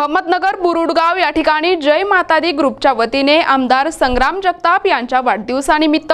अहमदनगर बुरुडगाव या ठिकाणी जय माता दी ग्रुपच्या वतीने आमदार संग्राम जगताप यांच्या वाढदिवसानिमित्त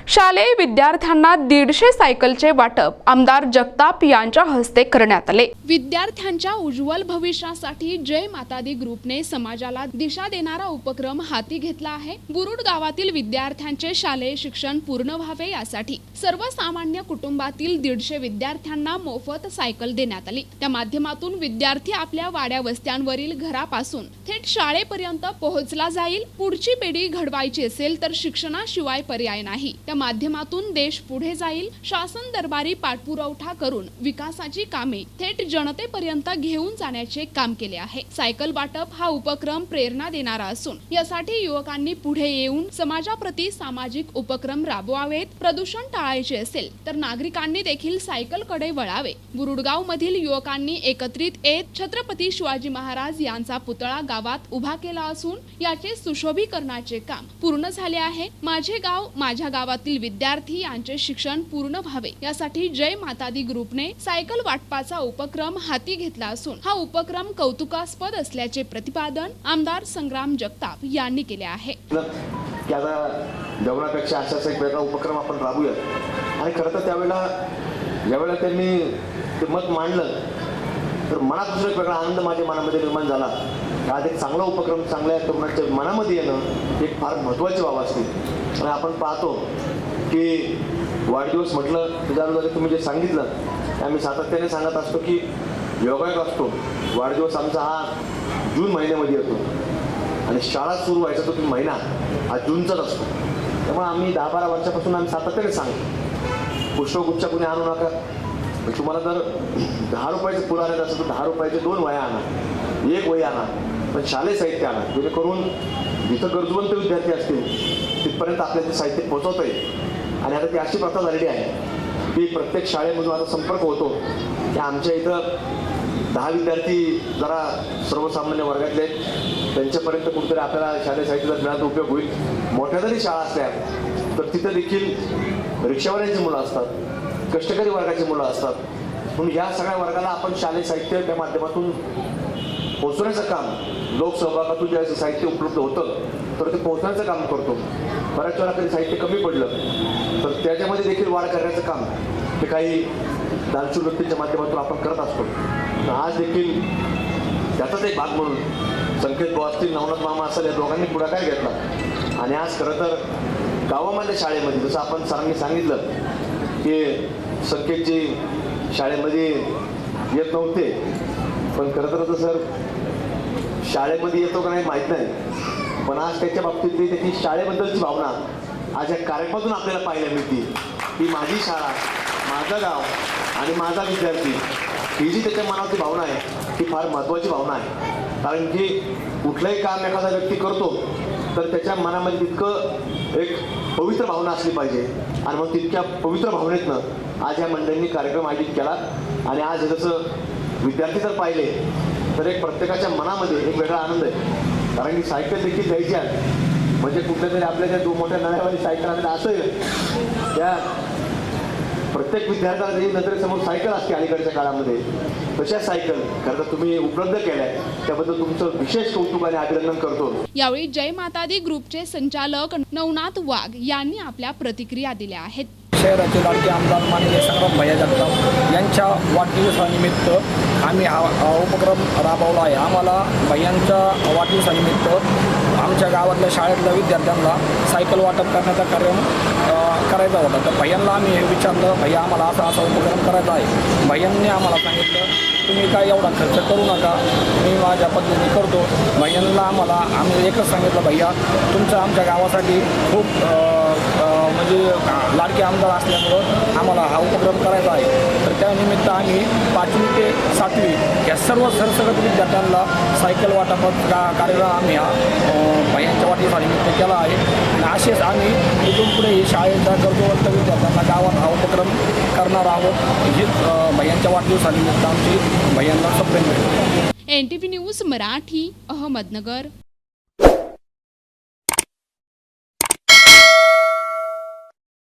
शालेय विद्यार्थ्यांना 150 सायकलचे वाटप आमदार जगताप यांच्या हस्ते करण्यात आले। विद्यार्थ्यांच्या उज्ज्वल भविष्यासाठी जय माता दी ग्रुपने समाजाला दिशा देणारा उपक्रम हाती घेतला आहे। बुरुड गावातील विद्यार्थ्यांचे शालेय शिक्षण पूर्ण व्हावे यासाठी सर्वसामान्य कुटुंबातील 150 विद्यार्थ्यांना मोफत सायकल देण्यात आली। त्या माध्यमातून विद्यार्थी आपल्या वाड्या वस्त्यांवरील घरापासून थेट शाळेपर्यंत पोहोचला जाईल। पुढची पिढी घडवायची असेल तर शिक्षणाशिवाय पर्याय नाही। त्या माध्यमातून देश पुढे जाईल। शासन दरबारी पाठपुरावा करून विकासाची कामे थेट जनतेपर्यंत घेऊन जाण्याचे काम केले आहे। सायकल वाटप हा उपक्रम प्रेरणा देणारा असून यासाठी युवकांनी पुढे येऊन समाजाप्रती सामाजिक उपक्रम राबवावेत। प्रदूषण टाळायचे असेल तर नागरिकांनी देखील सायकलकडे वळावे। बुरुडगाव मधील युवकांनी एकत्रित येत छत्रपती शिवाजी महाराज यांचा पुतळा गावात उभा केला असून याचे सुशोभीकरणाचे काम पूर्ण झाले आहे। माझे गाव माझ्या गावातील विद्यार्थी यांचे शिक्षण पूर्ण व्हावे यासाठी जय माता दी ग्रुपने सायकल वाटपाचा उपक्रम हाती घेतला असून हा उपक्रम कौतुकास्पद असल्याचे प्रतिपादन आमदार संग्राम जगताप यांनी केले आहे। जेवणापेक्षा असाच एक वेगळा उपक्रम आपण राबूया आणि खरं तर ज्यावेळेला त्यांनी ते मत मांडलं तर मनात दुसरा एक वेगळा आनंद माझ्या मनामध्ये निर्माण झाला। आज एक चांगला उपक्रम चांगल्या तरुणाच्या मनामध्ये येणं एक फार महत्त्वाची बाब असते आणि आपण पाहतो की वाढदिवस म्हटलं त्याच्याबरोबर तुम्ही जे सांगितलं आम्ही सातत्याने सांगत असतो की योगायोग असतो। वाढदिवस आमचा हा जून महिन्यामध्ये येतो आणि शाळा सुरू व्हायचा तो महिना हा जूनचाच असतो। त्यामुळे आम्ही 10-12 वर्षापासून आम्ही सातत्याने सांगतो पुष्पगुच्छ कुणी आणू नका। तुम्हाला जर 10 रुपयाचे फुल आणायचं असेल तर 10 रुपयाचे 2 वह्या आणा, 1 वही आणा, पण शालेय साहित्य आणा जेणेकरून जिथं गरजवंत विद्यार्थी असतील तिथपर्यंत आपल्याला ते साहित्य पोहोचवता येईल। आणि आता ती अशी प्रथा झालेली आहे की प्रत्येक शाळेमधून आता संपर्क होतो की आमच्या इथं 10 विद्यार्थी जरा सर्वसामान्य वर्गातले आहेत त्यांच्यापर्यंत कुठेतरी आपल्याला शालेय साहित्याचा मिळाला उपयोग होईल। मोठ्या जरी शाळा असल्या तर तिथं देखील रिक्षावाल्यांची मुलं असतात, कष्टकरी वर्गाची मुलं असतात, म्हणून ह्या सगळ्या वर्गाला आपण शालेय साहित्य त्या माध्यमातून पोहोचवण्याचं काम लोकसहभागातून जे साहित्य उपलब्ध होतं तर ते पोहोचण्याचं काम करतो। बऱ्याच वेळा कधी साहित्य कमी पडलं तर त्याच्यामध्ये देखील वाढ करण्याचं काम ते काही दानशूर व्यक्तींच्या माध्यमातून आपण करत असतो। आज देखील त्याचाच एक भाग म्हणून संकेत भाऊ असतील, नवनाथ मामा असेल, या दोघांनी पुढाकार घेतला आणि आज खरं तर गावामधल्या शाळेमध्ये जसं आपण सरांनी सांगितलं की संकेतजी शाळेमध्ये येत नव्हते पण खरं तर सर शाळेमध्ये येतो का नाही माहीत नाही, पण आज त्याच्या बाबतीतली त्याची शाळेबद्दलची भावना आज या कार्यक्रमातून आपल्याला पाहायला मिळते की माझी शाळा, माझं गाव आणि माझा विद्यार्थी ही जी त्याच्या मनाची भावना आहे ती फार महत्त्वाची भावना आहे। कारण की कुठलंही काम एखादा व्यक्ती करतो तर त्याच्या मनामध्ये तितकं एक पवित्र भावना असली पाहिजे आणि मग तितक्या पवित्र भावनेतनं आज या मंडळींनी कार्यक्रम आयोजित केला। आणि आज जसं विद्यार्थी जर पाहिले तर एक प्रत्येकाच्या मनामध्ये एक वेगळा आनंद आहे। कारण की सायकल देखील द्यायची आहे म्हणजे कुठल्या तरी आपल्या त्या 2 मोठ्या नळ्यावाली सायकल आपल्याला असं त्या प्रत्येक विद्यार्थ्याला जी नजरेसमोर सायकल असते अलीकडच्या काळामध्ये तशा सायकल खरं तर तुम्ही उपलब्ध केल्या त्याबद्दल तुमचं विशेष कौतुक आणि अभिनंदन करतो। यावेळी जय माता दी ग्रुपचे संचालक नवनाथ वाघ यांनी आपल्या प्रतिक्रिया दिल्या आहेत। शहराचे लाडके आमदार माननीय संग्राम भैया जगताप यांच्या वाढदिवसानिमित्त आम्ही हा उपक्रम राबवला आहे। आम्हाला भैयांच्या वाढदिवसानिमित्त आमच्या गावातल्या शाळेतल्या विद्यार्थ्यांना सायकल वाटप करण्याचा कार्यक्रम करायचा होता। तर भैयांना आम्ही विचारलं, भैया आम्हाला असा उपक्रम करायचा आहे। भैयांनी आम्हाला सांगितलं तुम्ही काय एवढा खर्च करू नका, मी माझ्या पद्धतीने करतो। भैयांना आम्ही एकच सांगितलं, भैया तुमचं आमच्या गावासाठी खूप म्हणजे लाडके आमदार असल्यामुळं आम्हाला हा उपक्रम करायचा आहे। तर त्यानिमित्त आम्ही 5वी ते 7वी या सर्व सरसकट विद्यार्थ्यांना सायकल वाटपात कार्यक्रम आम्ही हा भैयांच्या वाढदिवसानिमित्त केला आहे। आणि असेच आम्ही इथून पुढे शाळेच्या गरजवंत विद्यार्थ्यांना गावात हा उपक्रम करणार आहोत। हीच भैयांच्या वाढदिवसानिमित्त आमची भैयांना सप्रेम मिळेल। NTV news Marathi, Ahmednagar.